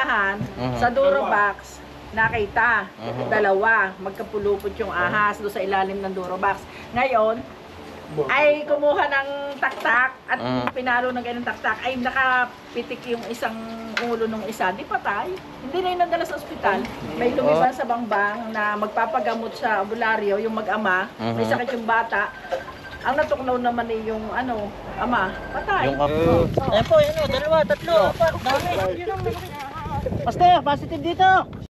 tindahan, sa Durobox, nakita, dalawa, magkapulupot yung ahas doon sa ilalim ng Durobox. Ngayon, ay kumuha ng taktak at pinalo ng ganyung taktak, ay nakapitik yung isang ulo ng isa, di patay. Hindi na yung nadala sa ospital. May lumibas sa bangbang na magpapagamot sa albularyo, yung mag-ama, may sakit yung bata. Ang natuklaw naman ay yung ama, patay. Ayun po, dalawa, tatlo, apat, dami. Master, positive dito. Dito.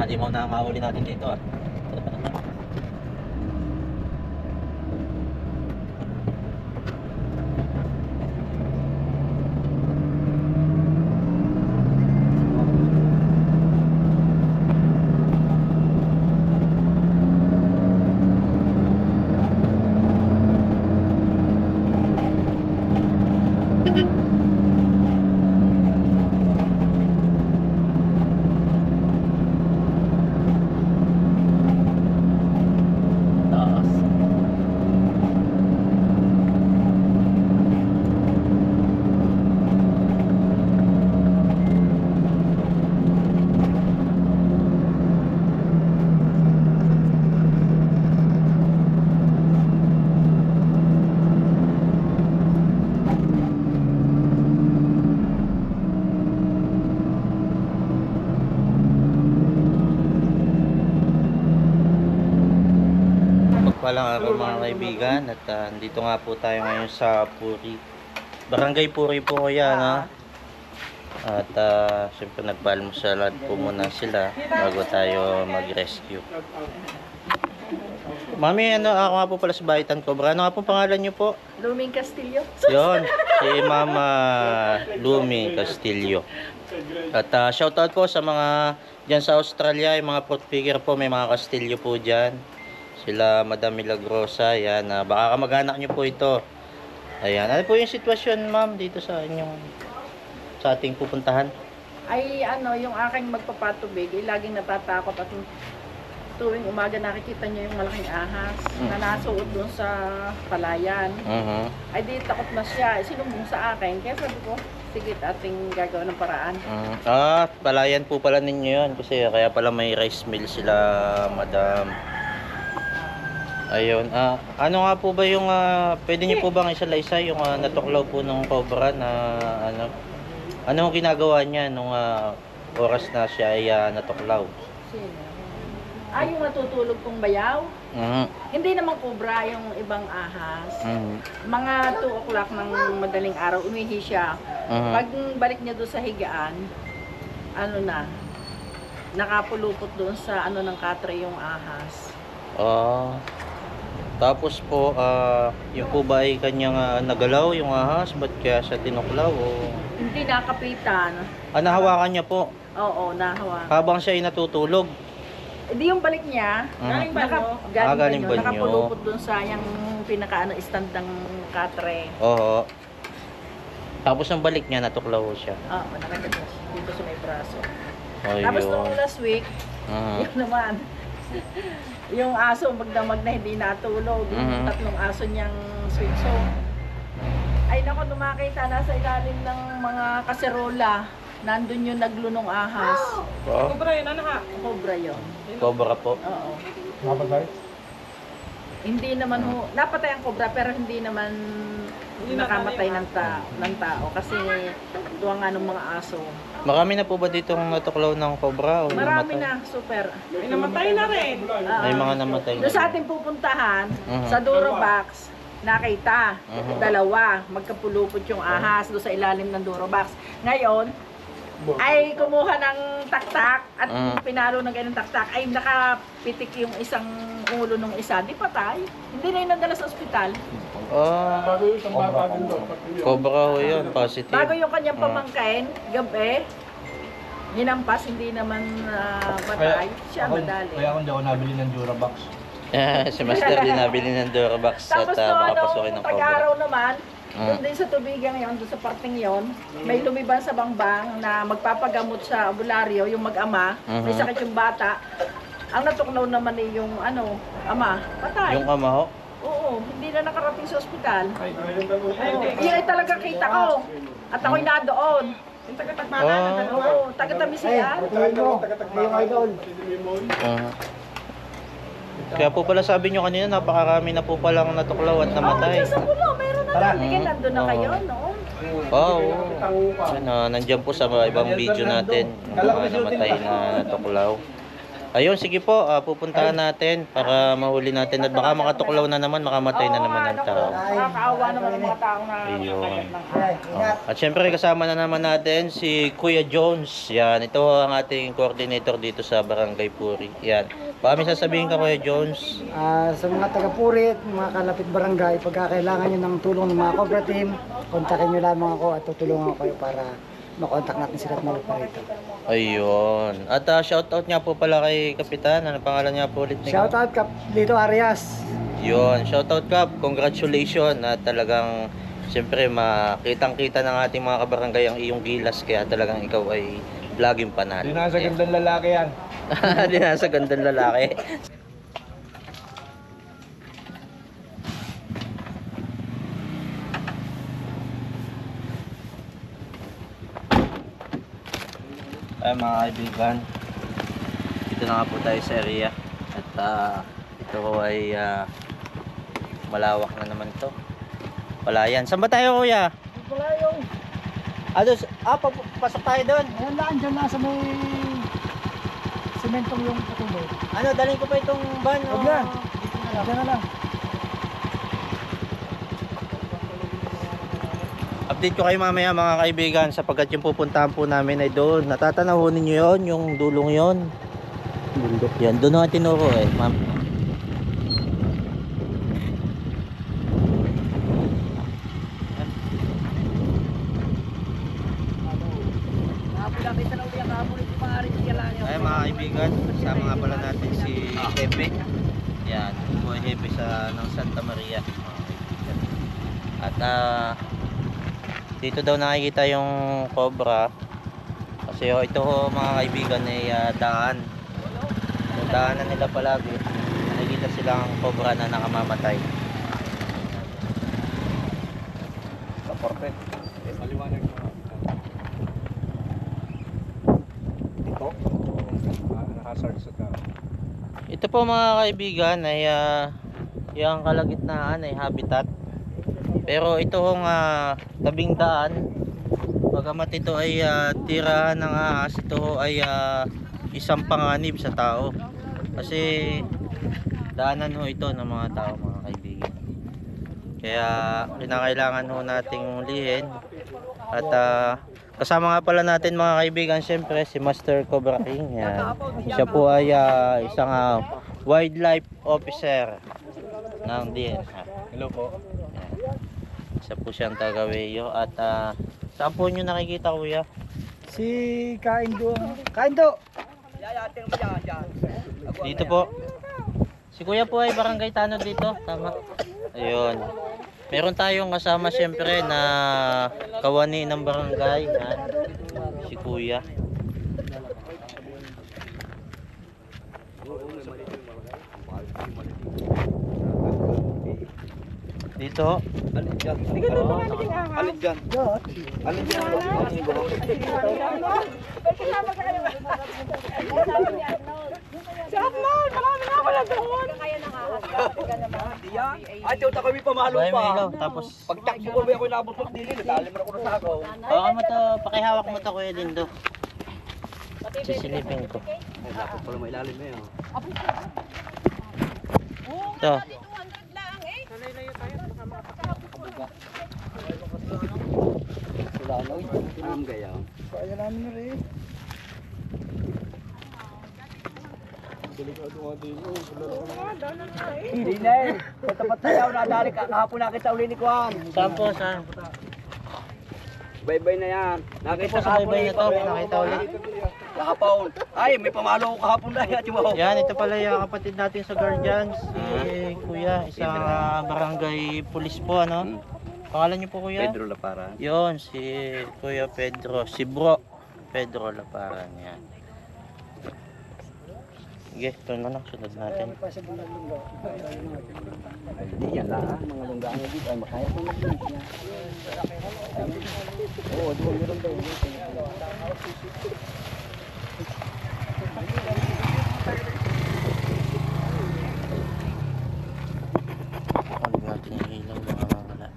Halimaw na mahuli natin dito ah. Palang araw mga kaibigan at dito nga po tayo ngayon sa Puri, Barangay Puri po yan ha? At siyempre nagpaalmusalat po muna sila bago tayo mag-rescue. Mami, ako nga po pala sa Bahitan Cobra. Ano nga po pangalan nyo po? Luming Castillo. Yun, si Mama Luming Castillo. At shoutout po sa mga dyan sa Australia, yung mga fruit figure po, may mga Castillo po dyan. Sila Madam Milagrosa, yan. Baka kamag-anak nyo po ito. Ayan. Ano po yung sitwasyon, ma'am, dito sa inyong sa ating pupuntahan? Ay yung aking magpapatubig, laging natatakot at tuwing umaga nakikita niya yung malaking ahas na nasuot doon sa palayan. Ay di takot na siya. Sinumbong sa akin. Kaya sabi ko, sige, ating gagawa ng paraan. Palayan po pala ninyo yun. Kasi kaya pala may rice mill sila, madam. Ayun, ano nga po ba yung pwede niyo po bang isalaysay yung natuklaw po ng cobra na ano ginagawa niya nung oras na siya ay natuklaw? Sino? Yung natutulog pong bayaw? Hindi naman cobra yung ibang ahas. Mga 2 o'clock ng madaling araw, umihi siya. Pag balik niya doon sa higaan, nakapulupot doon sa ng katre yung ahas. Tapos po, yung po ba ay kanyang nagalaw yung ahas? Ba't kaya siya tinuklaw? Hindi nakapitan. Nahawakan niya po? Oo, nahawakan. Habang siya ay natutulog? Hindi yung balik niya. Galing banyo. Nakapulupot dun sa yung stand ng katre. Oo. Tapos ang balik niya, natuklaw siya? Oo, nakaganda dito sa may braso. Ayun. Tapos nung last week, yun naman. Yung aso magdamag na hindi natulog, yung 3 aso niyang switso. Ay nako, nakita nasa ilalim ng mga kaserola. Nandun yung naglunong ahas. Cobra yun, Cobra yun. Cobra po? Oo. Napatay? Hindi naman napatay ang cobra pero hindi naman nakamatay ng tao kasi tuwa nga ng mga aso. Marami na po ba dito natuklaw ng cobra? O Marami namatay? na, super. May namatay na rin. May mga namatay na. Doon sa ating pupuntahan, sa Durobox, nakita, dalawa, magkapulupot yung ahas doon sa ilalim ng Durobox. Ngayon, ay kumuha ng taktak at pinalo ng ganyung taktak, ay nakapitik yung isang ulo ng isa, di patay. Hindi na yung nadala sa ospital. Cobra ho yun, positive. Bago yung kanyang pamangkain, gabi, hinampas, hindi naman patay. Siya madali. Kaya kung di ako nabili ng Durabox. Si Master din nabili ng Durabox at Tapos baka pasukin ng nung cobra. tag-araw naman, doon din sa tubigan ngayon, doon sa parting yon, may lumiban sa bangbang na magpapagamot sa albularyo, yung mag-ama, may sakit yung bata. Ang natuklaw naman eh yung ama, patay. Yung ama ho? Oo, hindi na nakarating sa ospital. Yun ay talaga kita ko. At ako'y nadoon. Yung taga-tagbalan na dalawa. Oo, taga-Tamisian. Kaya po pala sabi nyo kanina, napakarami na po palang natuklaw at namatay. Sa pulo, mayroon na lang. Hindi nandun na kayo, no? Nandiyan po sa ibang video natin, yung mga namatay na natuklaw. Ayun, sige po, pupuntahan natin para mahuli natin at baka makatuklaw na naman, makamatay na naman ang tao. Nakakaawa naman ang mga tao na Ayun. At syempre kasama na naman natin si Kuya Jones. Yan, ito ang ating coordinator dito sa Barangay Puri. Yan. Baka may sasabihin ka, Kuya Jones? Sa mga taga-Purit, mga kalapit barangay, pagka kailangan nyo ng tulong ng mga Cobra team, kontakin nyo lamang ako at tutulungan ko kayo para makontak natin sila at malupar rito. Ayun. At shoutout nga po pala kay Kapitan. Ano pangalan niya po ulit? Shoutout Kap Lito Arias. Yun. Shoutout Kap. Congratulations. At talagang siyempre makitang-kita ng ating mga kabarangay ang iyong gilas. Kaya talagang ikaw ay laging panalo. Hindi nasa gandang lalaki yan. Hindi nasa gandang lalaki. Ay mga kaibigan, dito na nga po tayo sa area at ito ay malawak na naman to. Palayan. Saan ba tayo, kuya? Wala yung, Pasok tayo doon. ayan lang, dyan lang sa may sementong yung patuloy. Dalhin ko pa itong van. Huwag na. Dyan na lang. Update ko kayo mamaya mga kaibigan sapagkat yung pupuntahan po namin ay doon. Natatanahonin nyo yun, yung dulong yun. Bundok yan. Doon na tinuro eh. Ay mga kaibigan, kasama nga pala natin si Hepe. Yan, buhay Hepe ng Santa Maria. At dito daw nakikita yung cobra kasi ito mga kaibigan ay daan. Yung daanan nila palagi, nakikita silang cobra na nakamamatay. Kaporte. Maliwanag. Dito. Hazard sa tao. Ito po mga kaibigan ay yung kalagitnaan ay habitat. Pero ito hong tabing daan, bagamat ito ay tirahan ng ahas, ito ay isang panganib sa tao. Kasi daanan ho ito ng mga tao mga kaibigan. Kaya kinakailangan ho nating hulihin. At kasama nga pala natin mga kaibigan syempre si Master Cobra King. Yan. Siya po ay isang wildlife officer ng DNR. Hello po. Isa po siyang taga-Weyo at saan po nyo nakikita kuya? Si Kaindo. Kaindo! Dito po. Si kuya po ay barangay tanod dito. Tama. Ayun. Meron tayong kasama siyempre na kawani ng barangay. Yan. Si kuya. Dito. Alin dyan? Alin dyan? Alin dyan? Si Arnold! Marami na wala doon. Ay, tiyo kami pamalo Bahay may ilaw. pa. Tapos, Pagtakbo ko ba ako inabot ng dili, nadali mo na ako na sagaw. baka mo to, pakihawak mo to Kuya Dindo. Sisilipin ko. Ay, dapat pala mailalim na yun. Ito. Sila ano, tinam gaya. Kaya namin na rin. Hindi na eh. Sa tapat tayo, nadali ka. Kahapon nakita uli ni Kwan. Saan po? Saan? Bye-bye na yan. Ito Nakita po sa baybay na to. Nakita ulit. Nakapaon. Ay, may pamalo ako kahapon na yan. Yan, ito pala yung kapatid natin sa Guardians. Si Kuya, isang barangay pulis po, ano? Pangalan niyo po Kuya? Pedro Lapara. Yon, si Kuya Pedro. Si Bro Pedro Laparan. Yan. Sige, ito na lang. Sunod natin. Pa sa bulan-lunggo. Ay, hindi yan lang. Mga lunggaan na dito. Ay, makaya ko na dito. Oo, doon meron daw. Ano natin yung ilaw, baka mawala.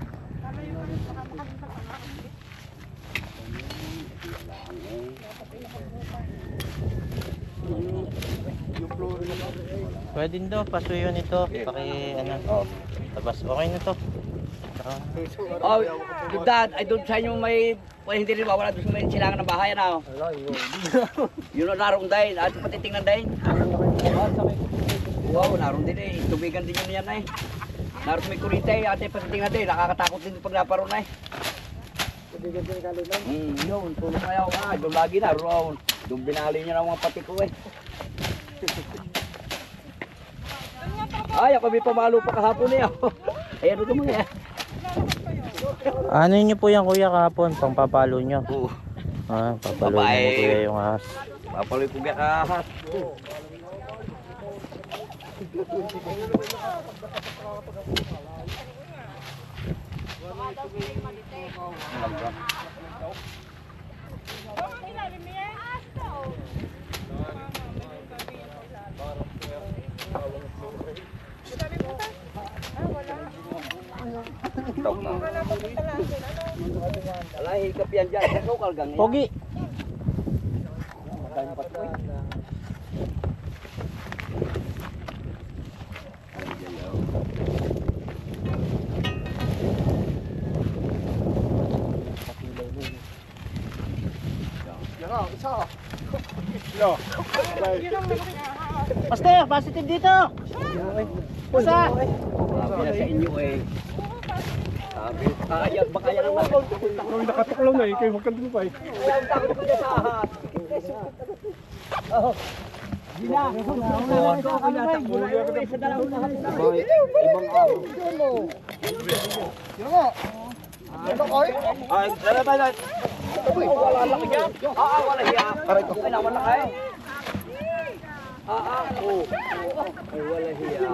Pwede din daw, pasuyo nito. Ano, labas. Okay na to. Saka, Oh, dad, ay doon sa inyo may hindi rin mawala doon sa may silangan ng bahay na. Yun na naroon din. At patitingnan din. Wow, naroon din eh. Tubigan din yun yan eh. Naroon may kurita eh. Ate patitingnan din. Nakakatakot din pag naparoon eh. Yun, tulong kayo. Doon lagi naroon. Doon binali niya ng mga pati ko eh. Ay, ako may pamalo pa kahapon eh. Ayan ano mga yan. ano niyo po yan Kuya kahapon? Pangpapalo nyo? Oo. Ah, papalo Babae. niyo Kuya yung ahas. Papaloy ko biya kahas. Wala, hikap yan dyan. Ikaw kalgang yan. Pogi! Pastor, positive dito! Pusa! Sabi na sa inyo eh. Sabi, kaya baka yan ang Kung nakatuklaw na eh, kayo huwag kang dumupay. ang takot ko dyan sa ahas. Ay, wala laki yan. Wala hiya. Ay, nawala ka eh. Oo. Ay, wala hiya.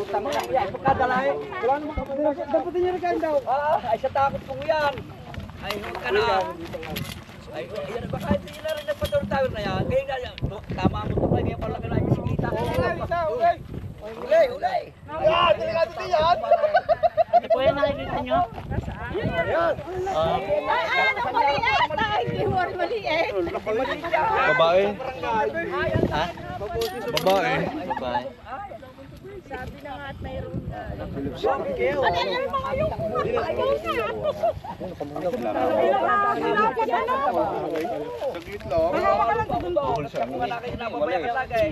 Tama na hiya. Pagkadala eh. Wala naman kapatid. Dapat niya rin daw. Ay, sa takot ko yan. Ay, huwag ka na. Ay, yan. Baka hindi na rin nagpaturo tayo na yan. Kaya nga yan. Tama mo ito. Kaya pala ka lang yung sikita. Ulay! Yan! Delikado din yan! Ano po yan nakikita nyo? Babae. Ha? Babae. Babae. Sabi na nga at mayroon na. Saglit lang. Bukol siya. Wala kayo na mamaya talaga eh.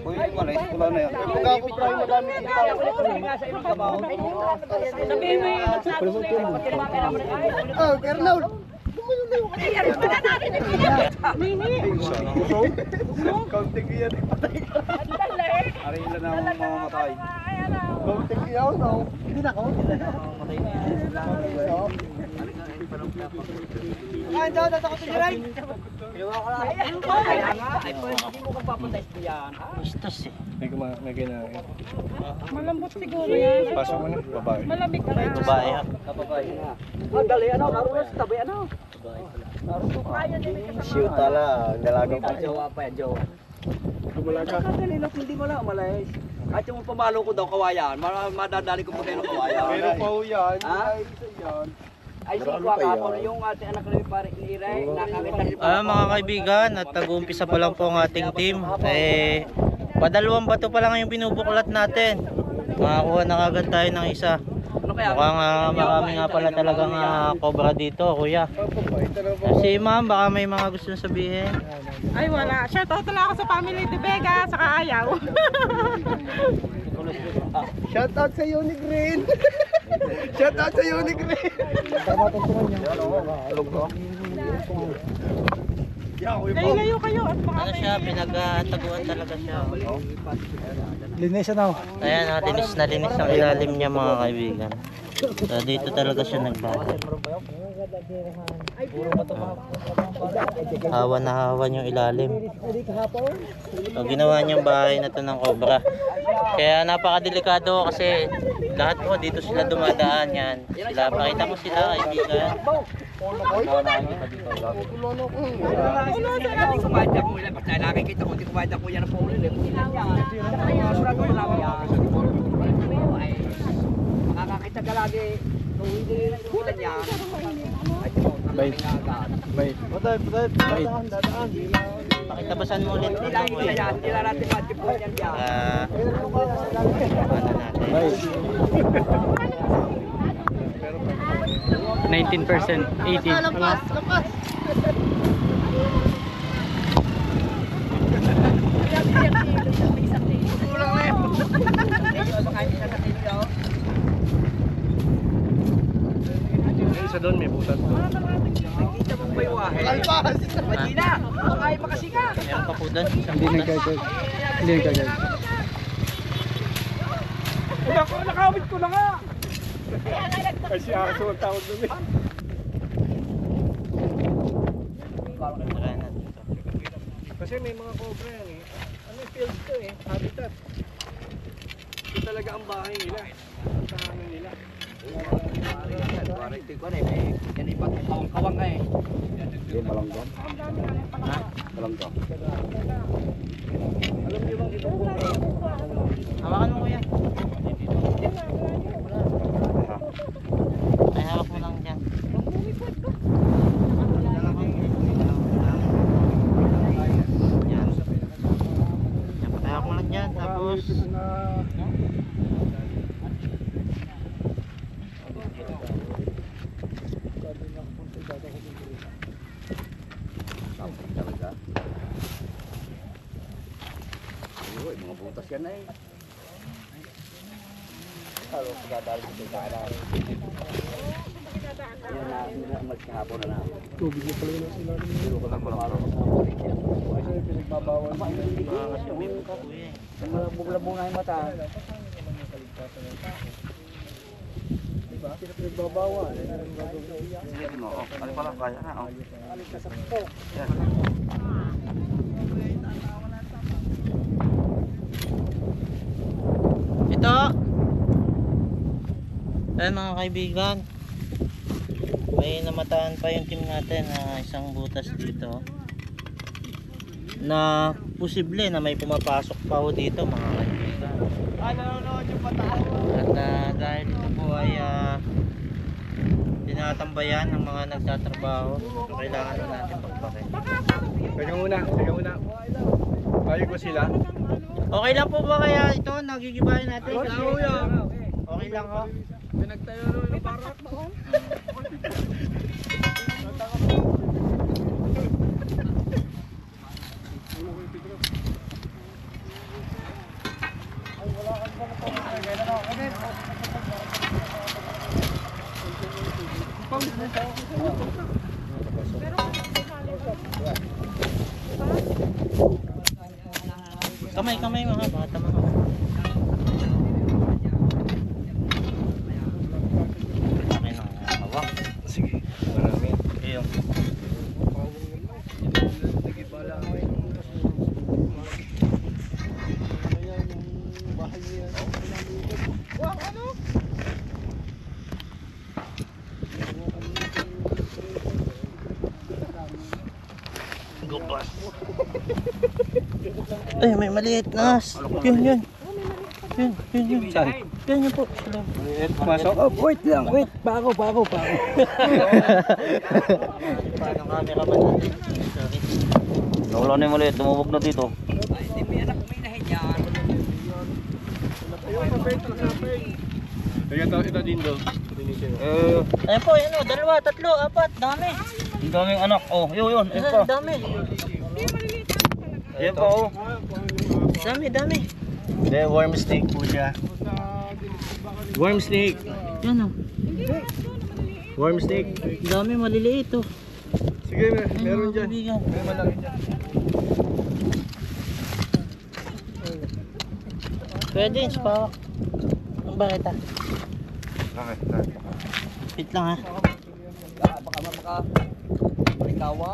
Wala na yan. Pagka ako try madami ng tao. Sabihin mo yung nagsabi mo Oh, Colonel! Kaunting yan. Ari ilan na ang mamamatay. Kaunting yan, no? Hindi na ako. Kaya nga, ay hindi mo kang papunta sa yan. Bastos eh. May kinain. Malambot siguro yan. Pasok mo na, babae. Malamig ka na. Babae ha. Dali ano, naroon sa tabi ano. Shoot tala, dalagang Jowa pa yan, jowa. Nakatalilok, hindi mo lang umalis. At yung pamalo ko daw kawayan, madadali ko po kayo ng kawayan. Pero pa ho yan. Ha? Ay, isa yan. Ay, si Kwa Kapon, yung ating anak na yung pare ni Ire, nakakita ni Mga kaibigan, at nag-uumpisa pa lang po ang ating team. Padalawang bato pa lang yung binubuklat natin. Makakuha na kagad tayo ng isa. Ano kaya? Mukhang marami nga pala talagang cobra dito, kuya. Si ma'am, baka may mga gusto na sabihin. Ay wala. Shoutout na lang ako sa family de Vega, saka Ayaw. Shout out sa Unique Green. Shout out sa Unique Green. Layo kayo at baka Ano siya, pinagtaguan talaga siya. Linis na. Ayan, linis na linis ang ilalim niya mga kaibigan. So, dito talaga siya nagbasa. Hawan na hawan yung ilalim. So, ginawa niyang bahay na to ng cobra. Kaya napakadelikado kasi lahat po dito sila dumadaan yan. Sila, pakita mo sila kaibigan. Kumain ako nila, pag nakikita ko, hindi kumain ako yan ang paulit. Makakakita ka lagi, nung hindi kulan niya. Bay. Patay. Dadaan. Pakitabasan mo ulit Hindi dito lang po isa yan. yan, hindi lang natin matipuan yan yan. Ano natin. 19%, 18. Isa doon may butas doon. Nakikita mong may wahe. Alpas! Magina, makakaya pa kasi ka. Meron pa po doon. Isang butas. Hindi nagkagay. Nakawit ko na nga! Ay si Aso ang tawag doon eh. Tara na dito. Kasi may mga cobra yan eh. Ano yung field to eh? Habitat. Ito talaga ang bahay nila. Ang tahanan nila. Warranty ko na eh. Yan iba't kawang-kawang ka eh. Hindi, malanggam. Ha? Malanggam. Alam niyo bang itong Hawakan mo kuya. Ay, hawak mo lang dyan. Yan. Yan, patahawak mo lang dyan. Tapos, talaga? Uy, mga butas yan eh. Halo, pagkadali ko sa kailangan. Yan na, magkahapon na na. Tubig na pala yun sila. Pero ko lang pala. Kasi pinagbabawal nila. kasi may buka kuya eh. Bugla-bugla na yung mata. Diba? Pinagbabawal. Ang gagawin. Oo, ano pala kaya na. Yan. Ito. Ayan mga kaibigan. May namataan pa yung team natin na isang butas dito. Na posible na may pumapasok pa ho dito mga kaibigan. At dahil ito po ay tinatambayan ng mga nagtatrabaho, so kailangan na natin pagpakin. Teka muna. Kaya ko sila. Okay lang po ba kaya ito? Nagigibayan natin? Okay lang ho? Pinagtayo naman ng barak. Kamay mga bata mga. Okay na, hawak. Sige. Marami. Ayun. Gubas. Ay, may maliit na as. Yun. Yun. Saan? Yan po. Pasok. Oh, wait lang, wait. Pako. Parang camera man natin. Sorry. Nawala na yung maliit, tumubog na dito. Ay, hindi may anak may nahin yan. Ito din do. Ayan po, yun o. 2, 3, 4. Dami. Ang daming anak. Oh, yun. Ayun pa. Dami. Ayun pa, oh. Dami. Hindi, worm snake po siya. Worm snake. Yan o. Worm snake. Dami, maliliit o. Sige, meron dyan. Kaibigan. May malaki dyan. Pwede yun, spawak. Ang barita. Wait lang ha. Baka malikawa.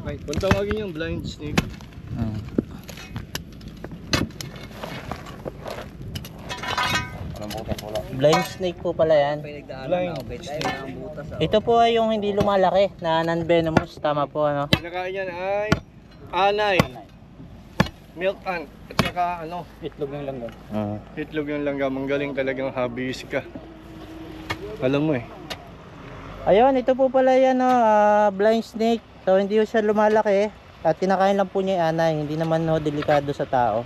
Kung tawagin yung blind snake. Blind snake po pala yan. Blind snake. Ito po ay yung hindi lumalaki na non-venomous. Tama po ano. Pinakain yan ay anay, milk ant, at saka itlog ng langgam. Itlog ng langgam, ang galing talagang hobbyist ka. Alam mo eh. Ayun, ito po pala yan blind snake. So hindi siya lumalaki. At kinakain lang po niya yung anay. Hindi naman delikado sa tao.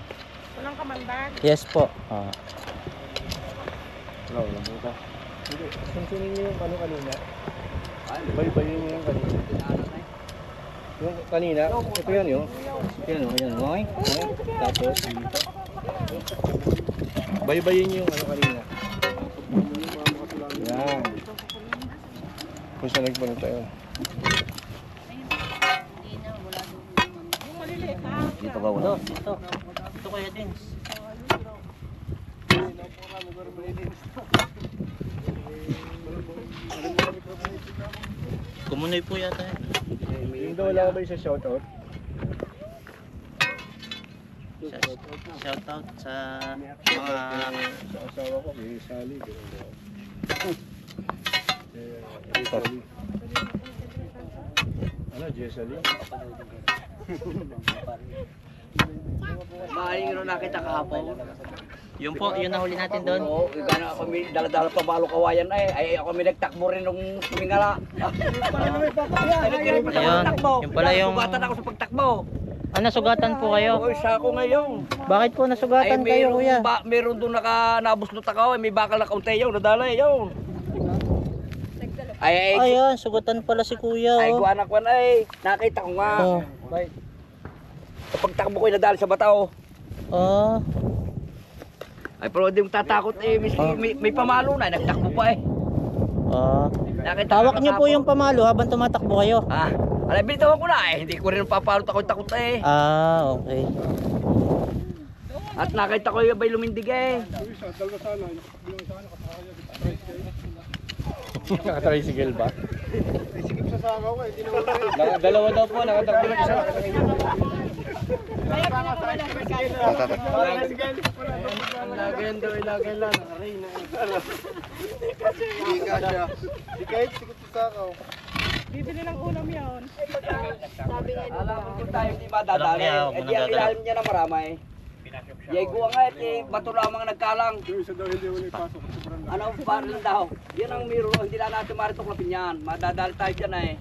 Walang kamandag. Yes po. Wala po ito. Hindi, sunsinin niyo yung kanina. Baybayin niyo yung kanina. Yung kanina, ito yan yun. Yan o, yan. Okay? Tapos, dito. Baybayin niyo yung kanina. Yan. Kung saan nagpunta yun. Dito ka wala. Ito. Ito kaya din. Kumunoy po yata yan. Yung daw wala ka ba yung sa shoutout? Shoutout sa mga Sa asawa ko, kay Sally. Ano, Jessally? Maaaring yun nakita kahapon. Yung po, yun nahuli natin doon. Oo, gano'n ako may dala-dala pa balo kawayan ay ako may nagtakbo rin nung tumingala. Ayun, yung pala yung... Sugatan ako sa pagtakbo. nasugatan po kayo? Oo, isa ako ngayon. Bakit po nasugatan kayo, kuya? Meron doon nabuslot ako, may bakal na kaunti yun, nadala yun. Ay, Ayan, sugatan pala si kuya. ay, Oh. guanak ko na nakita ko nga. Oh. Kapag takbo ko, nadala sa bataw. Oh. Ay, pero hindi mo tatakot may pamalo na, nagtakbo pa Oh. Nakita Hawak ko niyo po kahapon. yung pamalo habang tumatakbo kayo. Alam, binitawan ko na hindi ko rin papalo takot-takot Ah, okay. At nakita ko yung bay lumindig Naka-tricycle ba? Tricycle sa sagaw ko, hindi naman. Dalawa daw po, nakatakbo lang isa. Ilagay daw, ilagay lang. Aray na. Hindi ka siya. Di kahit sikot sa sagaw. Bibili ng ulam yun. Alam ko kung tayo hindi madadali. Ang ilalim niya na marami. Yego nga bato lamang nagkalang. Isa daw hindi wala ipasok sa barangay. Ano baril daw? Yan ang miro, hindi lang natin marituklapin yan. Madadali tayo dyan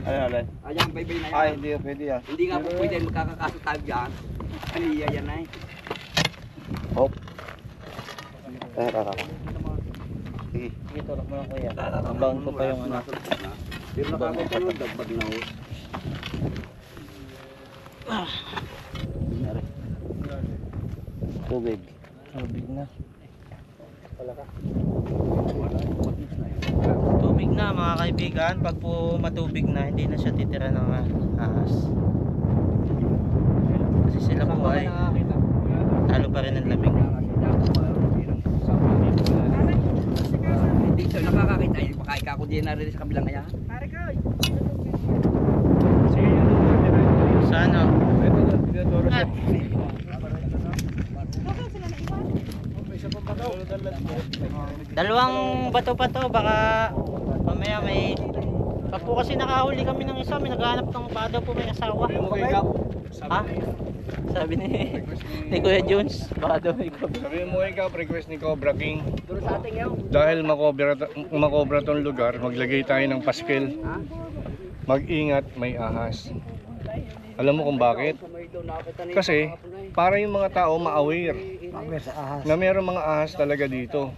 Alin? Ayan, baybay na yan. Ay, hindi pwede yan. Hindi nga po pwede magkakakaso tayo dyan. Kaniya yan Sige, tulak mo lang kuya. Abound ko pa yung ano. Pero nakakita ko dagbag na ho. Tubig. Tubig na. Tubig na mga kaibigan. Pag po matubig na, hindi na siya titira ng ahas. Kasi sila po ay talo pa rin ng lamig. Dito nakakakita, hindi pa kaika ko din na rin sa kabilang kaya. Sige, yun doon. Sana. Ito na, tinaturo siya. Dalawang bato pa to. Baka mamaya may po kasi nakahuli kami ng isa, may naghahanap ng baka po may asawa. Sabi mo kay Gab. Ha? Sabi ni Kuya Jones, baka daw may cobra. Sabi mo kay Gab, request ni Cobra King. Duro sa ating yaw. Dahil makobra tong lugar, maglagay tayo ng paskel. Mag-ingat, may ahas. Alam mo kung bakit? Kasi para yung mga tao ma-aware na mayroong mga ahas talaga dito.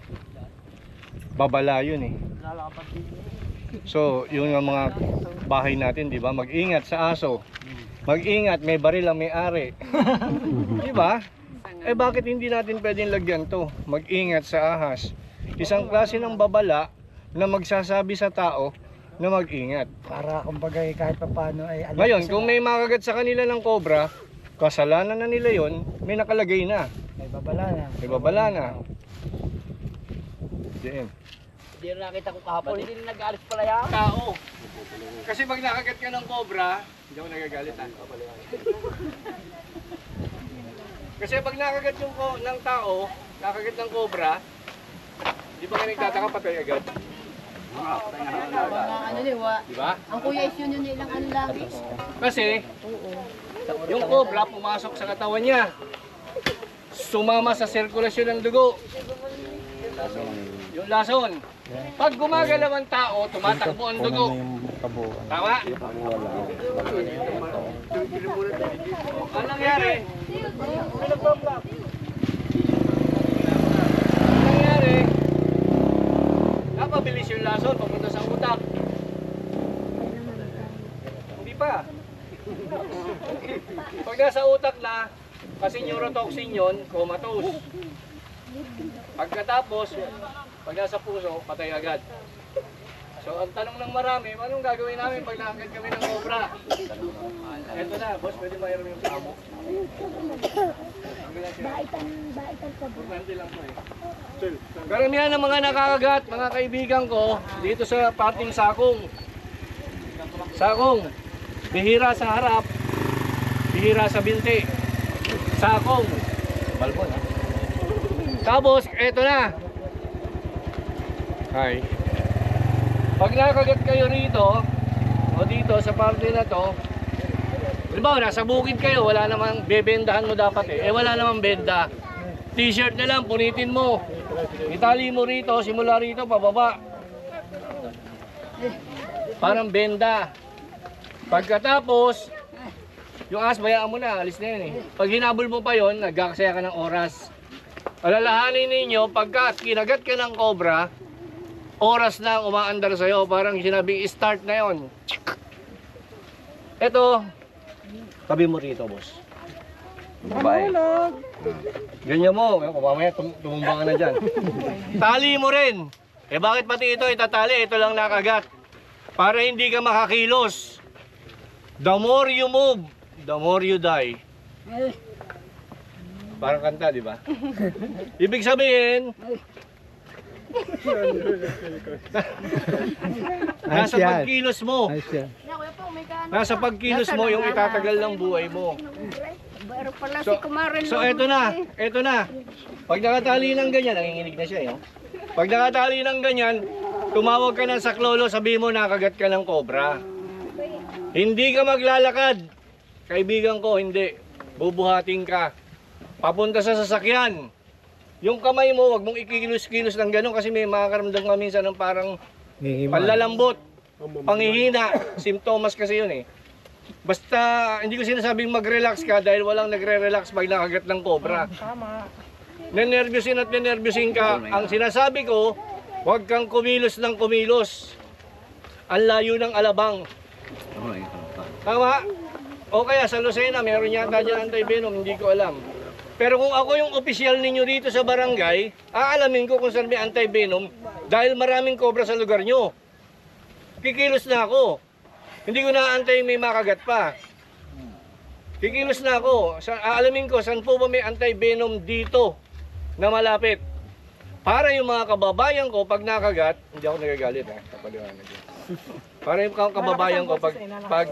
Babala yun eh. So, yung mga bahay natin, di ba? Mag-ingat sa aso. Mag-ingat, may baril ang may-ari. Di ba? Eh bakit hindi natin pwedeng lagyan to? Mag-ingat sa ahas. Isang klase ng babala na magsasabi sa tao na mag-ingat. Para kumbaga kahit paano ay alam Ngayon, sila. kung may makagat sa kanila ng cobra, kasalanan na nila yon, may nakalagay na. May babala na. May babala na. Diyan. Hindi na nakita ko kahapon. Hindi na nag-alis pala yan. Tao. Kasi pag nakagat ka ng cobra, hindi ako nagagalit ha. Kasi pag nakagat yung ng tao, nakagat ng cobra, di ba ka nagtataka patay agad? Ano liwa? Di ba? Ang kuya is yun ilang ano lang. Kasi, yung cobra pumasok sa katawan niya. Sumama sa sirkulasyon ng dugo. Yung lason. Pag gumagalaw ang tao, tumatakbo ang dugo. Tama? Anong nangyari? Napabilis yung lason papunta sa utak. Hindi pa. Pag nasa utak na, kasi neurotoxin yun, comatose. Pagkatapos, pag nasa puso, patay agad. So ang tanong ng marami, anong gagawin namin pag nakagad kami ng cobra? Eto na, boss, pwede mayroon yung kamo. Importante lang po eh. Karamihan ng mga nakakagat, mga kaibigan ko, dito sa pating sakong. Sakong, bihira sa harap, bihira sa binti. Sakong, balbon ha. Tapos, eto na. Hi. Pag nakagat kayo rito, o dito sa parte na to, halimbawa nasa bukid kayo, wala namang bebendahan mo dapat eh. Wala namang benda. T-shirt na lang, punitin mo. Itali mo rito, simula rito, pababa. Parang benda. Pagkatapos, yung ahas, bayaan mo na, alis na yun eh. Pag hinabol mo pa yun, nagkakasaya ka ng oras. Alalahanin ninyo, pagka kinagat ka ng cobra, oras na ang umaandar sa'yo. Parang sinabing start na yon. Ito, tabi mo rito, boss. Bye. Ganyan mo, mamaya tumumba ka na dyan. Tali mo rin. Eh bakit pati ito itatali? Ito lang nakagat. Para hindi ka makakilos. The more you move, the more you die. Parang kanta, di ba? Ibig sabihin, nasa pagkilos mo. Nasa pagkilos mo yung itatagal ng buhay mo. So eto na. Pag nakatali ng ganyan, nanginginig na siya, yo. Pag nakatali ng ganyan, tumawag ka ng saklolo, sabi mo nakagat ka ng cobra. Hindi ka maglalakad. Kaibigan ko, hindi. Bubuhatin ka. Papunta sa sasakyan. Yung kamay mo, wag mong ikikilos-kilos ng gano'n kasi may makakaramdam ka minsan ng parang panlalambot, panghihina, simptomas kasi yun eh. Basta hindi ko sinasabing mag-relax ka dahil walang nagre-relax pag nakagat ng cobra. Nenervyusin at nenervyusin ka. Ang sinasabi ko, wag kang kumilos ng kumilos. Ang layo ng alabang. Tama? O kaya sa Lucena, meron yata dyan anti-venom, hindi ko alam. Pero kung ako yung opisyal ninyo dito sa barangay, aalamin ko kung saan may anti-venom dahil maraming cobra sa lugar nyo. Kikilos na ako. Hindi ko na-antay may makagat pa. Kikilos na ako. Aalamin ko saan po ba may anti-venom dito na malapit. Para yung mga kababayan ko pag nakagat, hindi ako nagagalit ha. Para yung kababayan ko pag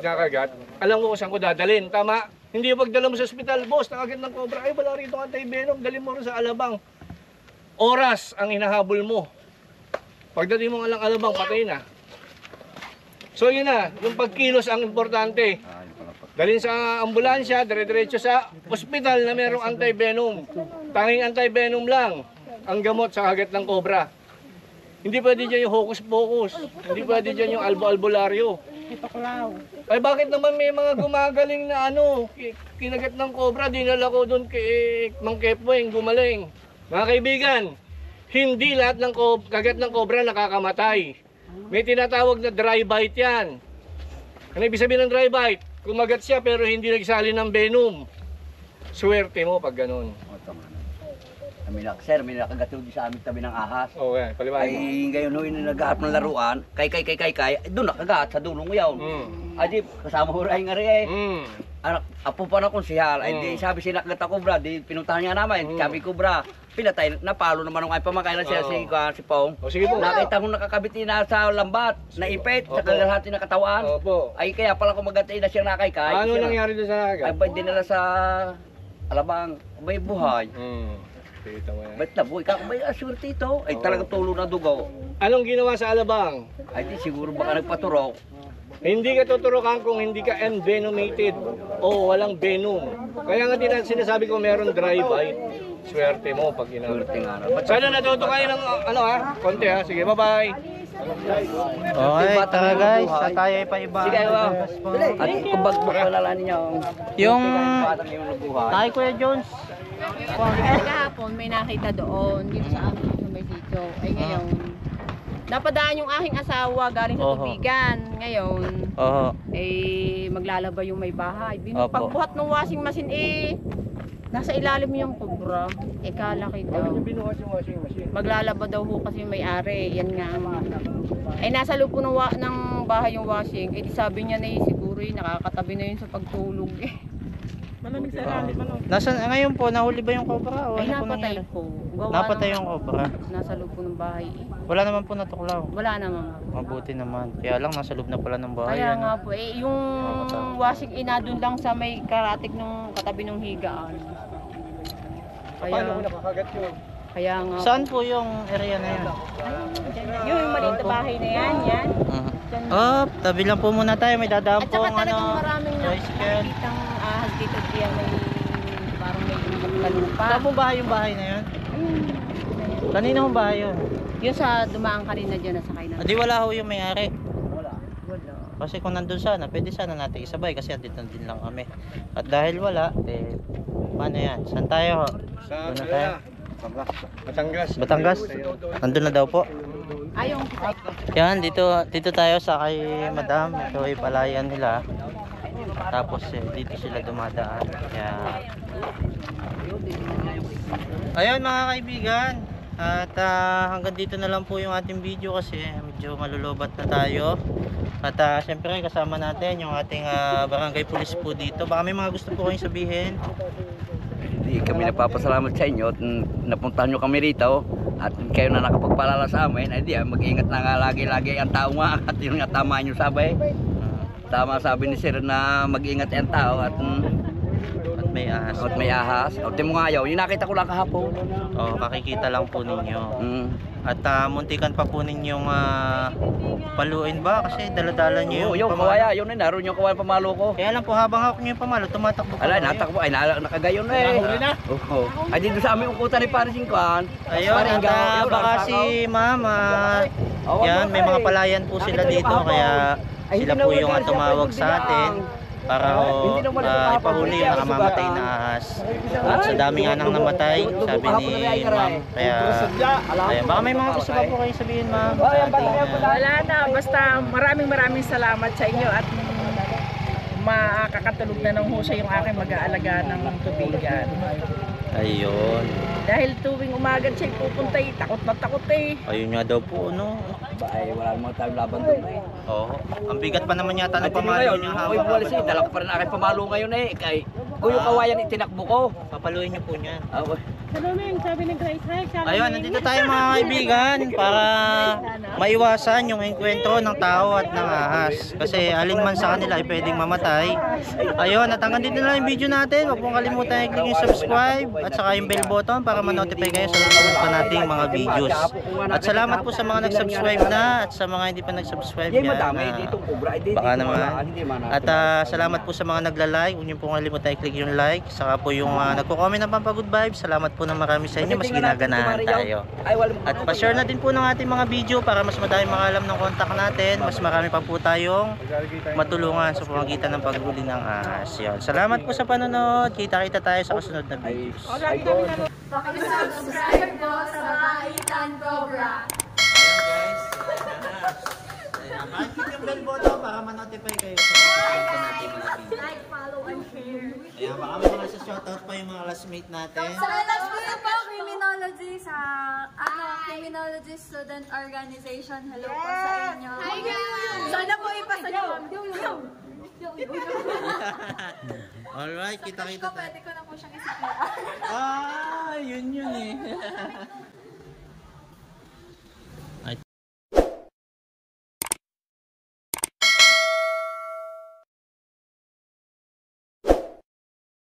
nakagat, alam ko kung saan ko dadalhin. Tama? Hindi yung pagdala mo sa ospital, boss, nakagat ng cobra, ay wala rito anti-venom, dali mo rin sa alabang. Oras ang hinahabol mo. Pagdating mo nga lang alabang, patay na. So yun na, yung pagkilos ang importante. Dalhin sa ambulansya, dire-diretso sa ospital na merong anti-venom. Tanging anti-venom lang ang gamot sa kagat ng cobra. Hindi pwede dyan yung hocus-pocus. Hindi pwede dyan yung albo-albularyo. Ay bakit naman may mga gumagaling na kinagat ng cobra, dinala ko doon kay Mang Kepweng, gumaling. Mga kaibigan, hindi lahat ng kagat ng cobra nakakamatay. May tinatawag na dry bite yan. Ano ibig sabihin ng dry bite? Kumagat siya pero hindi nagsali ng venom. Swerte mo pag ganun. Sir, may nakagatid sa amin tabi ng ahas. Okay, paliwanag mo. Ay, ngayon ho, nag-ahat ng laruan, kay, doon nakagat sa dulong yaw. Ay, di, kasama ho rin nga rin eh. Anak, apo pa na konsihal. Ay, di, sabi si nakagat ako, bra, di, pinuntahan niya namin. Sabi ko, bra, pinatay, napalo naman ng pamakay na siya si Pong. O, sige po. Nakita ko nakakabit na sa lambat, naipit, sa kalalhati na katawan. Opo. Ay, kaya pala kumagatay na siya nakaykay. Ano nangyari doon sa nakagat? Ay, ba't dinala sa Alabang, may buhay. Kita mo yan. Ba't na buhay ka? May aswerte ito. Ay, talagang tulo na dugo. Anong ginawa sa Alabang? Ay, di siguro baka nagpaturok. Hindi ka tuturukan kung hindi ka envenomated o walang venom. Kaya nga din sinasabi ko meron dry bite. Swerte mo pag ginamit. Swerte nga. Sana natuto kayo ng konti ha. Sige, bye-bye. Okay, tara guys. Sa tayo ay paiba. Sige, at kung bagbuk na lang ninyo. Yung Batang yung nabuhay. tayo Kuya Jones. Kahapon may nakita doon, dito sa amin sa may sitio. Ay ngayon, napadaan yung aking asawa galing sa Oho. tubigan. Ngayon, Oo. maglalaba yung may bahay. Opo. Pagbuhat ng washing machine, nasa ilalim yung kubra. Kalaki daw. Binuhat yung washing machine. Maglalaba daw ho kasi yung may-ari. Yan nga. Ay nasa loob po ng bahay yung washing. Di sabi niya na siguro nakakatabi na yun sa pagtulog Malamig sa ilalim, ano? Nasaan ngayon po? Nahuli ba yung cobra? O Ay ano po napatay nangyari? po. Gawa Napatay ng- yung cobra. Nasa loob po ng bahay. Wala naman po natuklaw. Wala naman. Mabuti naman. Kaya lang nasa loob na pala ng bahay. Kaya ano? nga po, yung washing dun lang sa may karatik nung katabi ng higaan. Paano ko nakakagat yun? Kaya nga. Saan po yung area na yan? Yung maliit na bahay na yan. Oh, tabi lang po muna tayo. May dadaan At saka pong talagang maraming tricycle. nakikitang ahas dito diyan may parang may kalupa. Saan pong bahay yung bahay na yun? Kanina hong bahay yun? Yung sa dumaan kanina dyan nasakay na. Di wala ho yung may-ari. Wala. Kasi kung nandun sana, pwede sana natin isabay kasi andito din lang kami. At dahil wala, paano yan? Saan tayo ho? Sa Doon na tayo? Batangas. Batangas? Nandun na daw po. Ayong Yan, dito tayo sa kay Madam. Ito ay palayan nila. Tapos dito sila dumadaan. Kaya ayun mga kaibigan. At hanggang dito na lang po yung ating video kasi medyo malulubat na tayo. At syempre kasama natin yung ating barangay police po dito. Baka may mga gusto po kayong sabihin. Di kami nagpapasalamat sa inyo at napuntahan nyo kami rito at kayo na nakapagpalala sa amin. Ay di, mag-ingat na nga lagi-lagi ang tao nga at yun nga tama nyo sabi. Tama sabi ni Sir na mag-ingat ang tao at May ahas. may ahas. O timo nga yaw, yung nakita ko lang kahapon. Oh, makikita lang po ninyo. At muntikan pa po ninyong paluin ba kasi daladala niyo Yung kawaya, yun na naroon yung kawaya pamalo ko. Kaya lang po habang hawak niyo yung pamalo, tumatakbo po. Ala, kayo. natakbo ay nakagayon na eh. Nahuli na? Oo. Ay dito sa aming ukutan ni Paris Inquan. Ayun, at baka si Mama. Yan, may mga palayan po sila dito kaya sila po yung tumawag sa atin para ipahuli yung nakamamatay na ahas. At sa dami nga nang namatay, sabi ni Ma'am. Kaya ayun, baka may mga gusto pa po kayo sabihin, Ma'am. Wala na, basta maraming salamat sa inyo at makakatulog na ng husay yung aking mag-aalaga ng tubigan. Ayun. Dahil tuwing umaga siya pupunta takot na takot Ayun nga daw po, no? Ay wala namang tayo laban doon eh. Oo. Ang bigat pa naman yata ng At hindi pamalo ngayon, niya ako'y hawak. buwalis eh. Dala ko pa rin aking pamalo ngayon eh. Kay, kung yung kawayan itinakbo ko. Papaluin niyo po niyan. Saluming, sabi ni Grace Rex. Ayun, nandito tayo mga kaibigan para maiwasan yung enkwentro ng tao at ng ahas. Kasi alinman sa kanila ay pwedeng mamatay. Ayun, at hanggang dito na lang yung video natin. Huwag mong kalimutan i-click yung subscribe at saka yung bell button para ma-notify kayo sa susunod pa nating mga videos. At salamat po sa mga nag-subscribe na at sa mga hindi pa nag-subscribe yan. Baka naman. At salamat po sa mga nagla-like. Huwag niyo pong kalimutan i-click yung like. Saka po yung nagko-comment ng pampagood vibes. Salamat po ng marami sa inyo. Mas ginaganahan tayo. At pa-share na din po ng ating mga video para mas madami makalam ng contact natin. Mas marami pa po tayong matulungan sa pamagitan ng paghuli ng ahas. Yun. Salamat po sa panonood. Kita-kita tayo sa kasunod na videos. Subscribe po sa Baitan Cobra. Click yung bell button para ma-notify kayo sa kasunod pa natin mga videos. Like, follow, and share. Ayan, baka may mga shoutout pa yung mga classmate natin. Sa alas ko po, Criminology sa Criminology Student Organization. Hello po sa inyo. Hi guys! Sana po ipasa niyo. Alright, kita-kita tayo. Pwede ko na po siyang isipin. Ah, yun eh.